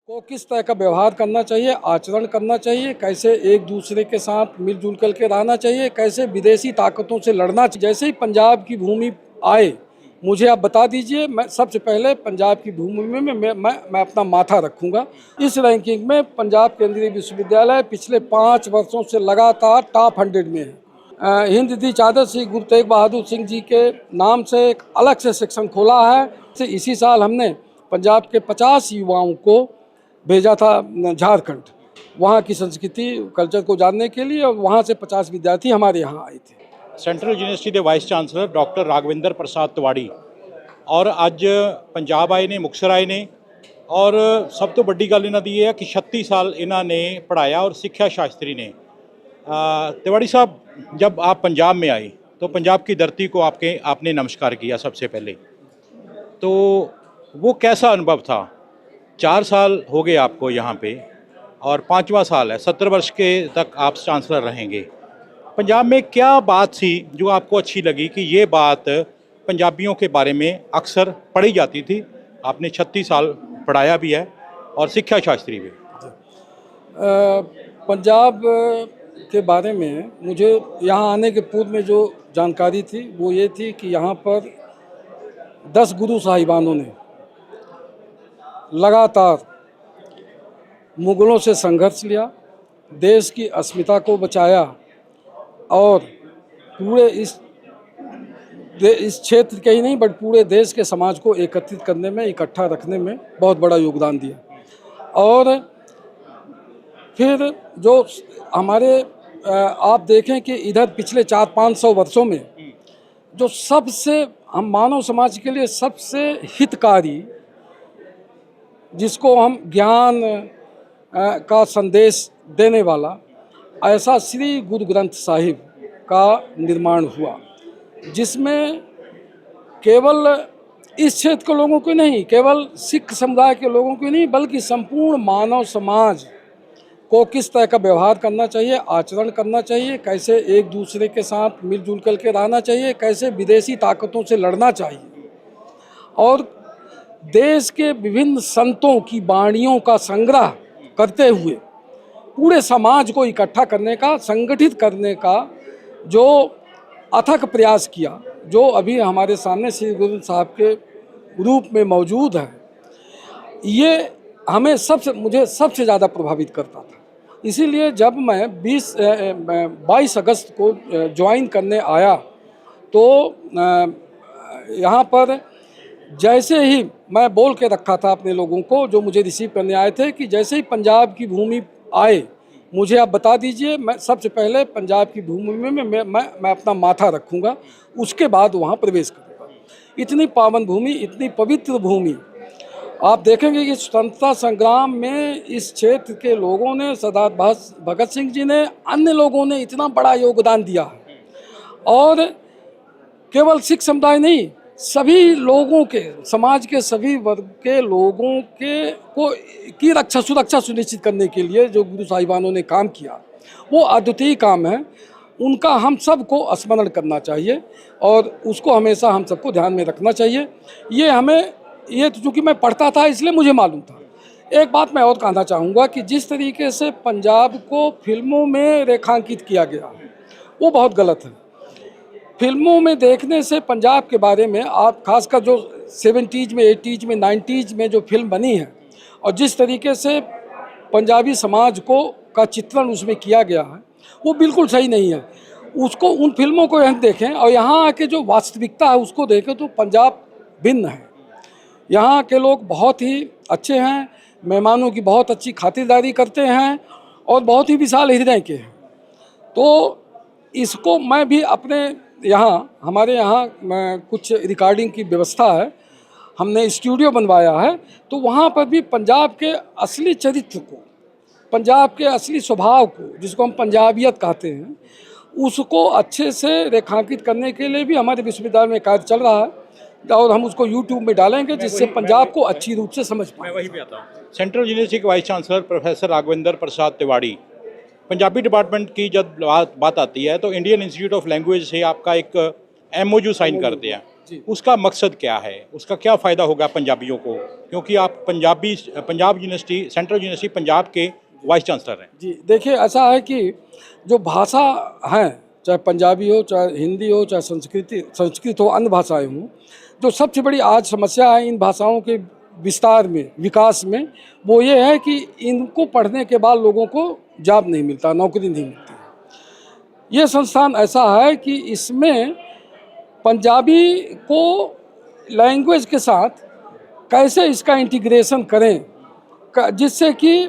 को किस तरह का व्यवहार करना चाहिए, आचरण करना चाहिए, कैसे एक दूसरे के साथ मिलजुल कर के रहना चाहिए, कैसे विदेशी ताकतों से लड़ना चाहिए। जैसे ही पंजाब की भूमि आए, मुझे आप बता दीजिए, मैं सबसे पहले पंजाब की भूमि में मैं अपना माथा रखूंगा। इस रैंकिंग में पंजाब केंद्रीय विश्वविद्यालय पिछले 5 वर्षों से लगातार टॉप 100 में है। हिंद दी चादर श्री गुरु तेग बहादुर सिंह जी के नाम से एक अलग से सेक्शन खोला है। इसी साल हमने पंजाब के 50 युवाओं को भेजा था झारखंड, वहाँ की संस्कृति कल्चर को जानने के लिए, और वहाँ से 50 विद्यार्थी हमारे यहाँ आए थे। सेंट्रल यूनिवर्सिटी के वाइस चांसलर डॉक्टर राघविंदर प्रसाद तिवाड़ी और अज पंजाब आए ने, मुक्तसर आए ने, और सब तो बड़ी गल इन्हों की है कि 36 साल इन्होंने पढ़ाया और सिक्ख्या शास्त्री ने। तिवाड़ी साहब, जब आप पंजाब में आए तो पंजाब की धरती को आपने नमस्कार किया सबसे पहले, तो वो कैसा अनुभव था? 4 साल हो गए आपको यहाँ पे और 5वां साल है, 70 वर्ष के तक आप चांसलर रहेंगे। पंजाब में क्या बात थी जो आपको अच्छी लगी कि ये बात पंजाबियों के बारे में अक्सर पढ़ी जाती थी? आपने 36 साल पढ़ाया भी है और शिक्षा शास्त्री भी। पंजाब के बारे में मुझे यहाँ आने के पूर्व में जो जानकारी थी वो ये थी कि यहाँ पर 10 गुरु साहिबानों ने लगातार मुगलों से संघर्ष लिया, देश की अस्मिता को बचाया और पूरे इस क्षेत्र के ही नहीं बट पूरे देश के समाज को एकत्रित करने में, इकट्ठा रखने में बहुत बड़ा योगदान दिया। और फिर जो हमारे आप देखें कि इधर पिछले 400-500 वर्षों में जो सबसे हम मानव समाज के लिए सबसे हितकारी, जिसको हम ज्ञान का संदेश देने वाला, ऐसा श्री गुरु ग्रंथ साहिब का निर्माण हुआ, जिसमें केवल इस क्षेत्र के लोगों को नहीं, केवल सिख समुदाय के लोगों को नहीं, बल्कि संपूर्ण मानव समाज को किस तरह का व्यवहार करना चाहिए, आचरण करना चाहिए, कैसे एक दूसरे के साथ मिलजुल कर के रहना चाहिए, कैसे विदेशी ताकतों से लड़ना चाहिए, और देश के विभिन्न संतों की वाणियों का संग्रह करते हुए पूरे समाज को इकट्ठा करने का, संगठित करने का जो अथक प्रयास किया, जो अभी हमारे सामने श्री गुरु ग्रंथ साहब के रूप में मौजूद है, ये मुझे सबसे ज़्यादा प्रभावित करता था। इसीलिए जब मैं 22 अगस्त को ज्वाइन करने आया तो यहाँ पर जैसे ही मैं बोल के रखा था अपने लोगों को जो मुझे रिसीव करने आए थे कि जैसे ही पंजाब की भूमि आए, मुझे आप बता दीजिए, मैं सबसे पहले पंजाब की भूमि में मैं अपना माथा रखूंगा, उसके बाद वहाँ प्रवेश करूँगा। इतनी पावन भूमि, इतनी पवित्र भूमि, आप देखेंगे कि स्वतंत्रता संग्राम में इस क्षेत्र के लोगों ने, सरदार भगत सिंह जी ने, अन्य लोगों ने इतना बड़ा योगदान दिया है। और केवल सिख समुदाय नहीं, सभी लोगों के, समाज के सभी वर्ग के लोगों की रक्षा सुरक्षा सुनिश्चित करने के लिए जो गुरु साहिबानों ने काम किया, वो अद्वितीय काम है। उनका हम सबको स्मरण करना चाहिए और उसको हमेशा हम सबको ध्यान में रखना चाहिए। ये चूँकि मैं पढ़ता था इसलिए मुझे मालूम था। एक बात मैं और कहना चाहूँगा कि जिस तरीके से पंजाब को फिल्मों में रेखांकित किया गया वो बहुत गलत है। फिल्मों में देखने से पंजाब के बारे में, आप खासकर जो 70s में, 80s में, 90s में जो फिल्म बनी है और जिस तरीके से पंजाबी समाज का चित्रण उसमें किया गया है, वो बिल्कुल सही नहीं है। उसको, उन फिल्मों को यहाँ देखें और यहाँ आके जो वास्तविकता है उसको देखें तो पंजाब भिन्न है। यहाँ के लोग बहुत ही अच्छे हैं, मेहमानों की बहुत अच्छी खातिरदारी करते हैं और बहुत ही विशाल हृदय के हैं। तो इसको मैं भी हमारे यहाँ कुछ रिकॉर्डिंग की व्यवस्था है, हमने स्टूडियो बनवाया है, तो वहाँ पर भी पंजाब के असली चरित्र को, पंजाब के असली स्वभाव को, जिसको हम पंजाबियत कहते हैं, उसको अच्छे से रेखांकित करने के लिए भी हमारे विश्वविद्यालय में कार्य चल रहा है और हम उसको YouTube में डालेंगे जिससे पंजाब को अच्छी रूप से समझ पाएं। मैं वहीं पे आता हूँ। सेंट्रल यूनिवर्सिटी के वाइस चांसलर प्रोफेसर राघविंदर प्रसाद तिवाड़ी, पंजाबी डिपार्टमेंट की जब बात आती है तो इंडियन इंस्टीट्यूट ऑफ लैंग्वेज से आपका एक MOU साइन करते हैं। जी। उसका मकसद क्या है, उसका क्या फ़ायदा होगा पंजाबियों को, क्योंकि आप Punjab university, central university Punjab के वाइस चांसलर हैं। जी, देखिए ऐसा है कि जो भाषा है, चाहे पंजाबी हो, चाहे हिंदी हो, चाहे संस्कृत हो, अन्य भाषाएं हों, जो सबसे बड़ी आज समस्या है इन भाषाओं के विस्तार में, विकास में, वो ये है कि इनको पढ़ने के बाद लोगों को जॉब नहीं मिलता, नौकरी नहीं मिलती। ये संस्थान ऐसा है कि इसमें पंजाबी को लैंग्वेज के साथ कैसे इसका इंटीग्रेशन करें, जिससे कि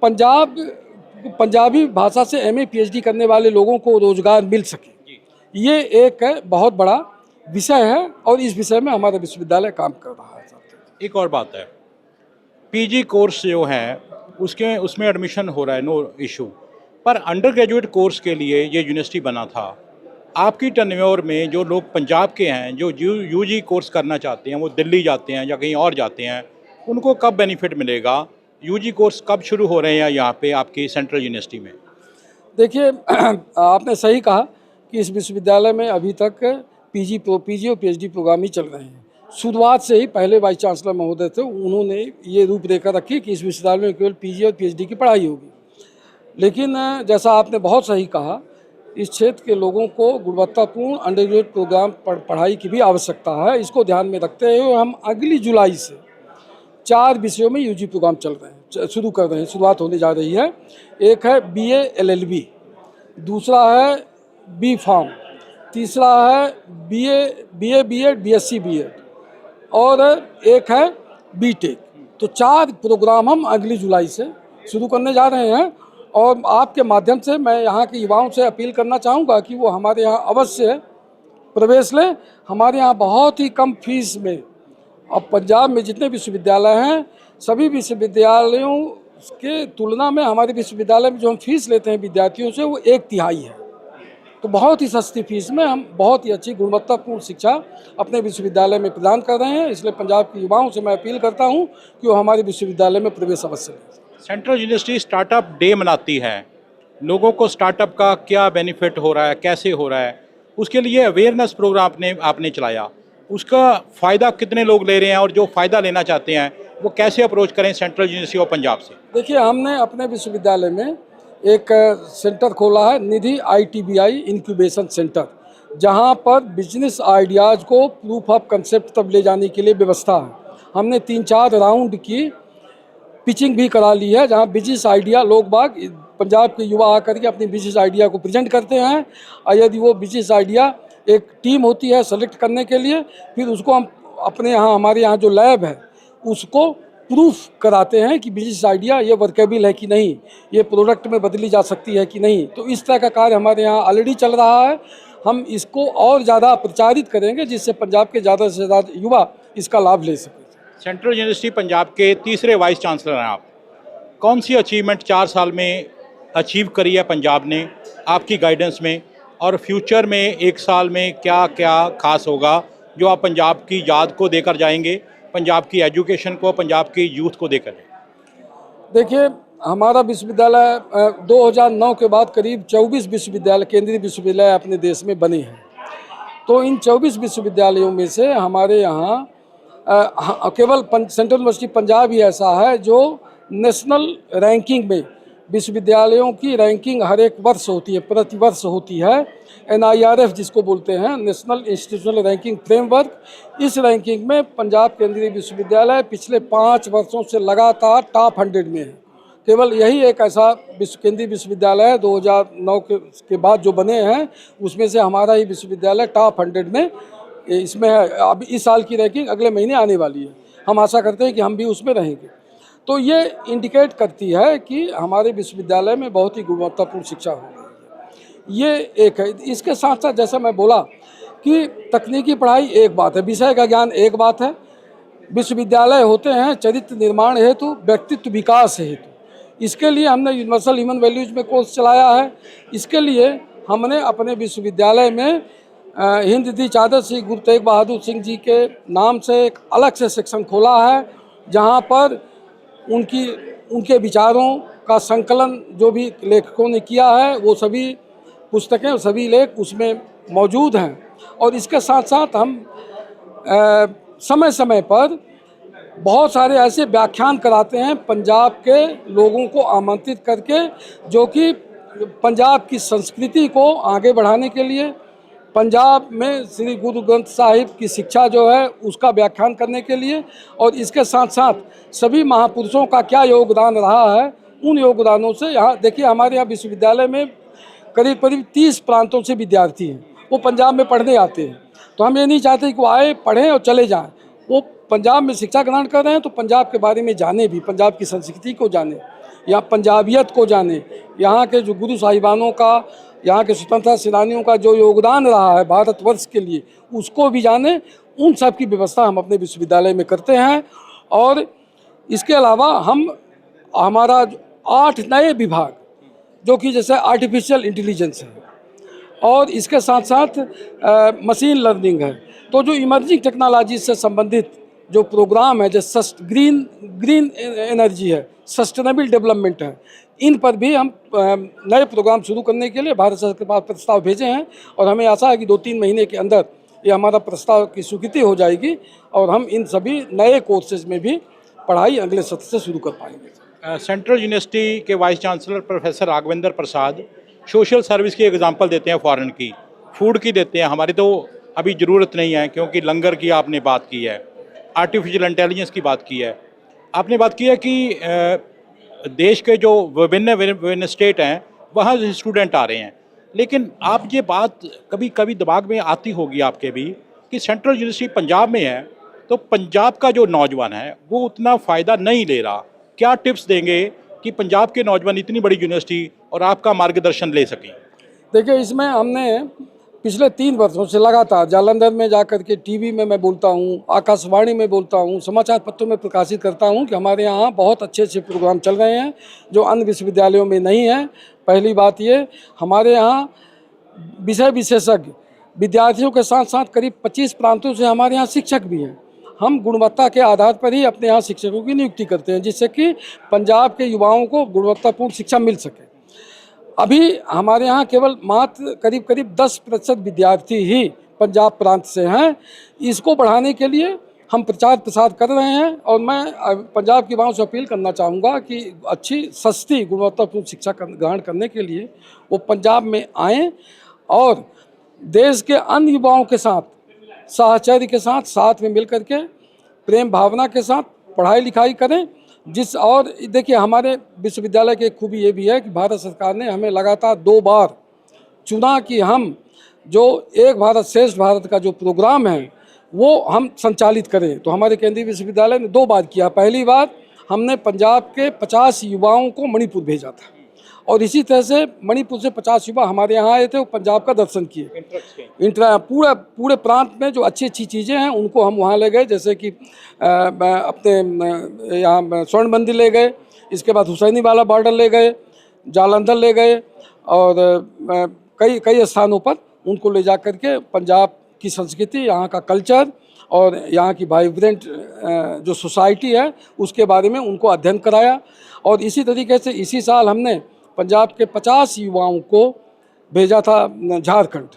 पंजाबी भाषा से एमए पीएचडी करने वाले लोगों को रोजगार मिल सके। ये एक बहुत बड़ा विषय है और इस विषय में हमारा विश्वविद्यालय काम कर रहा है। एक और बात है, पीजी कोर्स जो है उसमें एडमिशन हो रहा है, नो इशू, पर अंडर ग्रेजुएट कोर्स के लिए ये यूनिवर्सिटी बना था। आपकी टनव्योर में जो लोग पंजाब के हैं जो यूजी कोर्स करना चाहते हैं, वो दिल्ली जाते हैं या कहीं और जाते हैं, उनको कब बेनिफिट मिलेगा? यूजी कोर्स कब शुरू हो रहे हैं यहाँ पे आपकी सेंट्रल यूनिवर्सिटी में? देखिए आपने सही कहा कि इस विश्वविद्यालय में अभी तक पीजी और पीएचडी प्रोग्राम ही चल रहे हैं। शुरुआत से ही पहले वाइस चांसलर महोदय थे, उन्होंने ये रूपरेखा रखी कि इस विश्वविद्यालय में केवल पीजी और पीएचडी की पढ़ाई होगी। लेकिन जैसा आपने बहुत सही कहा, इस क्षेत्र के लोगों को गुणवत्तापूर्ण अंडर ग्रेजुएट प्रोग्राम पढ़ाई की भी आवश्यकता है। इसको ध्यान में रखते हुए हम अगली जुलाई से 4 विषयों में यूजी प्रोग्राम चल रहे हैं, शुरू कर रहे हैं, शुरुआत होने जा रही है। एक है बीए एलएलबी, दूसरा है बी फार्म, तीसरा है बीए बीएड बीएससी बीएड और एक है बीटेक। तो 4 प्रोग्राम हम अगली जुलाई से शुरू करने जा रहे हैं और आपके माध्यम से मैं यहाँ के युवाओं से अपील करना चाहूँगा कि वो हमारे यहाँ अवश्य प्रवेश लें। हमारे यहाँ बहुत ही कम फीस में, अब पंजाब में जितने विश्वविद्यालय हैं सभी विश्वविद्यालयों के तुलना में हमारे विश्वविद्यालय में जो हम फीस लेते हैं विद्यार्थियों से वो 1/3 है। तो बहुत ही सस्ती फीस में हम बहुत ही अच्छी गुणवत्तापूर्ण शिक्षा अपने विश्वविद्यालय में प्रदान कर रहे हैं। इसलिए पंजाब के युवाओं से मैं अपील करता हूं कि वो हमारे विश्वविद्यालय में प्रवेश अवश्य लें। सेंट्रल यूनिवर्सिटी स्टार्टअप डे मनाती है, लोगों को स्टार्टअप का क्या बेनिफिट हो रहा है, कैसे हो रहा है, उसके लिए अवेयरनेस प्रोग्राम आपने चलाया। उसका फ़ायदा कितने लोग ले रहे हैं और जो फ़ायदा लेना चाहते हैं वो कैसे अप्रोच करें सेंट्रल यूनिवर्सिटी ऑफ पंजाब से? देखिए हमने अपने विश्वविद्यालय में एक सेंटर खोला है, निधि ITBI इंक्यूबेशन सेंटर, जहां पर बिजनेस आइडियाज़ को प्रूफ ऑफ कंसेप्ट तक ले जाने के लिए व्यवस्था है। हमने 3-4 राउंड की पिचिंग भी करा ली है, जहां बिजनेस आइडिया लोग बाग पंजाब के युवा आकर के अपनी बिजनेस आइडिया को प्रेजेंट करते हैं और यदि वो बिजनेस आइडिया, एक टीम होती है सेलेक्ट करने के लिए, फिर उसको हम अपने यहाँ, हमारे यहाँ जो लैब है उसको प्रूफ कराते हैं कि बिजनेस आइडिया ये वर्केबल है कि नहीं, ये प्रोडक्ट में बदली जा सकती है कि नहीं। तो इस तरह का कार्य हमारे यहाँ ऑलरेडी चल रहा है। हम इसको और ज़्यादा प्रचारित करेंगे जिससे पंजाब के ज़्यादा से ज़्यादा युवा इसका लाभ ले सकें। सेंट्रल यूनिवर्सिटी पंजाब के तीसरे वाइस चांसलर हैं आप। कौन सी अचीवमेंट 4 साल में अचीव करी है पंजाब ने आपकी गाइडेंस में, और फ्यूचर में 1 साल में क्या क्या खास होगा जो आप पंजाब की याद को देकर जाएंगे, पंजाब की एजुकेशन को, पंजाब की यूथ को देकर? देखिए हमारा विश्वविद्यालय 2009 के बाद करीब 24 विश्वविद्यालय, केंद्रीय विश्वविद्यालय अपने देश में बने हैं। तो इन 24 विश्वविद्यालयों में से हमारे यहाँ केवल सेंट्रल यूनिवर्सिटी पंजाब ही ऐसा है जो नेशनल रैंकिंग में, विश्वविद्यालयों की रैंकिंग हर एक वर्ष होती है, प्रतिवर्ष होती है, NIRF जिसको बोलते हैं, नेशनल इंस्टीट्यूशनल रैंकिंग फ्रेमवर्क। इस रैंकिंग में पंजाब केंद्रीय विश्वविद्यालय पिछले 5 वर्षों से लगातार टॉप 100 में है। केवल यही एक ऐसा केंद्रीय विश्वविद्यालय है 2009 के बाद जो बने हैं, उसमें से हमारा ही विश्वविद्यालय टॉप 100 में इसमें है। अब इस साल की रैंकिंग अगले महीने आने वाली है, हम आशा करते हैं कि हम भी उसमें रहेंगे। तो ये इंडिकेट करती है कि हमारे विश्वविद्यालय में बहुत ही गुणवत्तापूर्ण शिक्षा हो रही है। ये एक है। इसके साथ साथ जैसा मैं बोला कि तकनीकी पढ़ाई एक बात है, विषय का ज्ञान एक बात है, विश्वविद्यालय होते हैं चरित्र निर्माण हेतु, व्यक्तित्व विकास हेतु। इसके लिए हमने यूनिवर्सल ह्यूमन वैल्यूज में कोर्स चलाया है। इसके लिए हमने अपने विश्वविद्यालय में हिंद दी चादर श्री गुरु तेग बहादुर सिंह जी के नाम से एक अलग से सेक्शन खोला है, जहाँ पर उनके विचारों का संकलन जो भी लेखकों ने किया है वो सभी पुस्तकें, सभी लेख उसमें मौजूद हैं। और इसके साथ साथ हम समय समय पर बहुत सारे ऐसे व्याख्यान कराते हैं पंजाब के लोगों को आमंत्रित करके, जो कि पंजाब की संस्कृति को आगे बढ़ाने के लिए, पंजाब में श्री गुरु ग्रंथ साहिब की शिक्षा जो है उसका व्याख्यान करने के लिए, और इसके साथ साथ सभी महापुरुषों का क्या योगदान रहा है उन योगदानों से। यहाँ देखिए, हमारे यहाँ विश्वविद्यालय में करीब करीब 30 प्रांतों से विद्यार्थी हैं, वो पंजाब में पढ़ने आते हैं। तो हम ये नहीं चाहते कि वो आए, पढ़ें और चले जाएं। वो पंजाब में शिक्षा ग्रहण कर रहे हैं तो पंजाब के बारे में जाने भी, पंजाब की संस्कृति को जाने, या पंजाबियत को जाने, यहाँ के जो गुरु साहिबानों का, यहाँ के स्वतंत्रता सेनानियों का जो योगदान रहा है भारतवर्ष के लिए, उसको भी जाने। उन सब की व्यवस्था हम अपने विश्वविद्यालय में करते हैं। और इसके अलावा हमारा 8 नए विभाग, जो कि जैसे आर्टिफिशियल इंटेलिजेंस है, और इसके साथ साथ मशीन लर्निंग है। तो जो इमर्जिंग टेक्नोलॉजी से संबंधित जो प्रोग्राम है, जैसे ग्रीन एनर्जी है, सस्टेनेबल डेवलपमेंट है, इन पर भी हम नए प्रोग्राम शुरू करने के लिए भारत सरकार के पास प्रस्ताव भेजे हैं। और हमें आशा है कि 2-3 महीने के अंदर ये हमारा प्रस्ताव की स्वीकृति हो जाएगी और हम इन सभी नए कोर्सेज में भी पढ़ाई अगले सत्र से शुरू कर पाएंगे। सेंट्रल यूनिवर्सिटी के वाइस चांसलर प्रोफेसर राघवेंद्र प्रसाद सोशल सर्विस की एग्जांपल देते हैं, फॉरेन की, फूड की देते हैं। हमारी तो अभी ज़रूरत नहीं है, क्योंकि लंगर की आपने बात की है, आर्टिफिशियल इंटेलिजेंस की बात की है, आपने बात की है कि देश के जो विभिन्न स्टेट हैं वहाँ से स्टूडेंट आ रहे हैं। लेकिन आप ये बात कभी कभी दिमाग में आती होगी आपके भी कि सेंट्रल यूनिवर्सिटी पंजाब में है, तो पंजाब का जो नौजवान है वो उतना फ़ायदा नहीं ले रहा। क्या टिप्स देंगे कि पंजाब के नौजवान इतनी बड़ी यूनिवर्सिटी और आपका मार्गदर्शन ले सकें? देखिए, इसमें हमने पिछले 3 वर्षों से लगातार जालंधर में जाकर के टीवी में मैं बोलता हूँ, आकाशवाणी में बोलता हूँ, समाचार पत्रों में प्रकाशित करता हूँ कि हमारे यहाँ बहुत अच्छे अच्छे प्रोग्राम चल रहे हैं जो अन्य विश्वविद्यालयों में नहीं है। पहली बात ये, हमारे यहाँ विषय विशेषज्ञ विद्यार्थियों के साथ साथ करीब 25 प्रांतों से हमारे यहाँ शिक्षक भी हैं। हम गुणवत्ता के आधार पर ही अपने यहाँ शिक्षकों की नियुक्ति करते हैं, जिससे कि पंजाब के युवाओं को गुणवत्तापूर्ण शिक्षा मिल सके। अभी हमारे यहाँ केवल मात्र करीब करीब 10% विद्यार्थी ही पंजाब प्रांत से हैं। इसको बढ़ाने के लिए हम प्रचार प्रसार कर रहे हैं, और मैं पंजाब के युवाओं से अपील करना चाहूँगा कि अच्छी सस्ती गुणवत्तापूर्ण शिक्षा ग्रहण करने के लिए वो पंजाब में आएँ और देश के अन्य युवाओं के साथ साहचर्य के साथ में मिल करके प्रेम भावना के साथ पढ़ाई लिखाई करें। और देखिए, हमारे विश्वविद्यालय की एक खूबी ये भी है कि भारत सरकार ने हमें लगातार 2 बार चुना कि हम जो एक भारत श्रेष्ठ भारत का जो प्रोग्राम है वो हम संचालित करें। तो हमारे केंद्रीय विश्वविद्यालय ने 2 बार किया। पहली बार हमने पंजाब के 50 युवाओं को मणिपुर भेजा था, और इसी तरह से मणिपुर से 50 युवा हमारे यहाँ आए थे, वो पंजाब का दर्शन किए। पूरे प्रांत में जो अच्छी अच्छी चीज़ें हैं उनको हम वहाँ ले गए, जैसे कि अपने यहाँ स्वर्ण मंदिर ले गए, इसके बाद हुसैनी वाला बॉर्डर ले गए, जालंधर ले गए, और कई स्थानों पर उनको ले जा करके पंजाब की संस्कृति, यहाँ का कल्चर और यहाँ की वाइब्रेंट जो सोसाइटी है उसके बारे में उनको अध्ययन कराया। और इसी तरीके से इसी साल हमने पंजाब के 50 युवाओं को भेजा था झारखंड,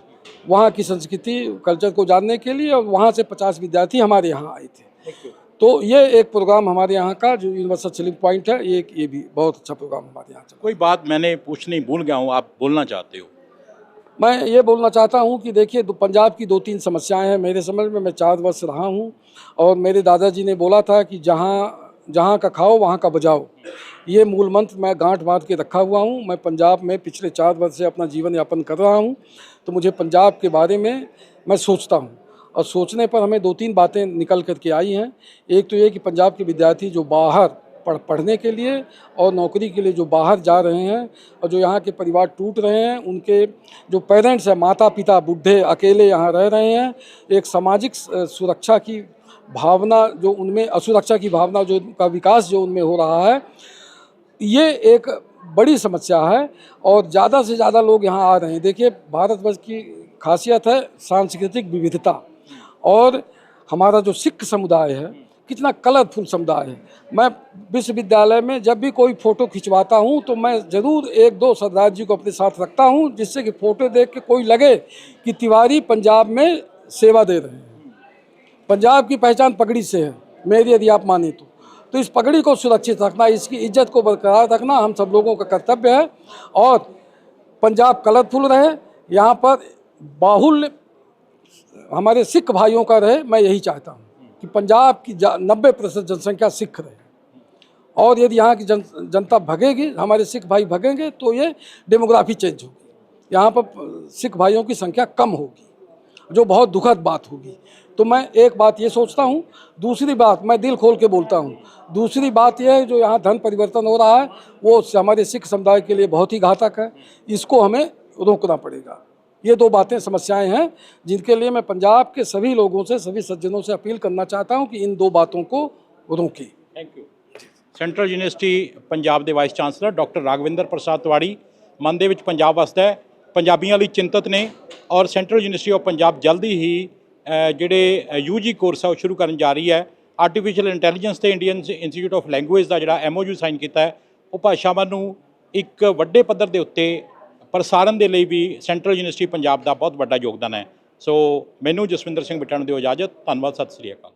वहाँ की संस्कृति कल्चर को जानने के लिए, और वहाँ से 50 विद्यार्थी हमारे यहाँ आए थे। तो ये एक प्रोग्राम हमारे यहाँ का जो यूनिवर्सल सेलिंग पॉइंट है, ये भी बहुत अच्छा प्रोग्राम हमारे यहाँ चला। कोई बात मैंने पूछनी भूल गया हूँ, आप बोलना चाहते हो? मैं ये बोलना चाहता हूँ कि देखिए, पंजाब की 2-3 समस्याएं हैं मेरे समझ में। मैं 4 वर्ष रहा हूँ, और मेरे दादाजी ने बोला था कि जहाँ का खाओ वहाँ का बजाओ। ये मूल मंत्र मैं गांठ बांध के रखा हुआ हूँ। मैं पंजाब में पिछले 4 वर्ष से अपना जीवन यापन कर रहा हूँ, तो मुझे पंजाब के बारे में मैं सोचता हूँ, और सोचने पर हमें 2-3 बातें निकल कर के आई हैं। एक तो ये कि पंजाब के विद्यार्थी जो बाहर पढ़ने के लिए और नौकरी के लिए जो बाहर जा रहे हैं, और जो यहाँ के परिवार टूट रहे हैं, उनके जो पेरेंट्स हैं, माता पिता बूढ़े अकेले यहाँ रह रहे हैं, एक सामाजिक सुरक्षा की भावना जो उनमें, असुरक्षा की भावना जो का विकास जो उनमें हो रहा है, ये एक बड़ी समस्या है। और ज़्यादा से ज़्यादा लोग यहाँ आ रहे हैं। देखिए, भारतवर्ष की खासियत है सांस्कृतिक विविधता, और हमारा जो सिख समुदाय है कितना कलरफुल समुदाय है। मैं विश्वविद्यालय में जब भी कोई फ़ोटो खिंचवाता हूँ तो मैं ज़रूर 1-2 सरदार जी को अपने साथ रखता हूँ, जिससे कि फ़ोटो देख के कोई लगे कि तिवारी पंजाब में सेवा दे रहे हैं। पंजाब की पहचान पगड़ी से है मेरी, यदि आप माने तो इस पगड़ी को सुरक्षित रखना, इसकी इज्जत को बरकरार रखना हम सब लोगों का कर्तव्य है। और पंजाब कलरफुल रहे, यहाँ पर बाहुल्य हमारे सिख भाइयों का रहे, मैं यही चाहता हूँ कि पंजाब की 90% जनसंख्या सिख रहे। और यदि यहाँ की जनता भगेगी, हमारे सिख भाई भगेंगे, तो ये डेमोग्राफी चेंज होगी, यहाँ पर सिख भाइयों की संख्या कम होगी, जो बहुत दुखद बात होगी। तो मैं एक बात ये सोचता हूँ। दूसरी बात, मैं दिल खोल के बोलता हूँ, दूसरी बात यह है जो यहाँ धन परिवर्तन हो रहा है वो हमारे सिख समुदाय के लिए बहुत ही घातक है, इसको हमें रोकना पड़ेगा। ये दो बातें, समस्याएं हैं जिनके लिए मैं पंजाब के सभी लोगों से, सभी सज्जनों से अपील करना चाहता हूँ कि इन दो बातों को रोकें। Thank you. Central university Punjab ਦੇ ਵਾਈਸ ਚਾਂਸਲਰ ਡਾਕਟਰ ਰਾਗਵਿੰਦਰ ਪ੍ਰਸਾਦ ਤਿਵਾੜੀ ਮਨ ਦੇ ਵਿੱਚ ਪੰਜਾਬ ਵਸਦਾ ਹੈ, ਪੰਜਾਬੀਆਂ ਲਈ ਚਿੰਤਤ ਨੇ ਔਰ ਸੈਂਟਰਲ ਯੂਨੀਵਰਸਿਟੀ ਆਫ ਪੰਜਾਬ ਜਲਦੀ ਹੀ ਜਿਹੜੇ ਯੂਜੀ ਕੋਰਸ ਆ ਉਹ ਸ਼ੁਰੂ ਕਰਨ ਜਾ ਰਹੀ ਹੈ। ਆਰਟੀਫਿਸ਼ੀਅਲ ਇੰਟੈਲੀਜੈਂਸ ਤੇ ਇੰਡੀਅਨ ਇੰਸਟੀਚਿਊਟ ਆਫ ਲੈਂਗੁਏਜ ਦਾ ਜਿਹੜਾ MOU ਸਾਈਨ ਕੀਤਾ ਹੈ ਉਹ ਭਾਸ਼ਾਵਾਂ ਨੂੰ ਇੱਕ ਵੱਡੇ ਪੱਧਰ ਦੇ ਉੱਤੇ ਪ੍ਰਸਾਰਨ ਦੇ ਲਈ ਵੀ ਸੈਂਟਰਲ ਯੂਨੀਵਰਸਿਟੀ ਪੰਜਾਬ ਦਾ ਬਹੁਤ ਵੱਡਾ ਯੋਗਦਾਨ ਹੈ। ਸੋ ਮੈਨੂੰ ਜਸਵਿੰਦਰ ਸਿੰਘ ਬਿੱਟਾ ਨੂੰ ਦਿਓ ਇਜਾਜ਼ਤ। ਧੰਨਵਾਦ, ਸਤਿ ਸ੍ਰੀ ਅਕਾਲ।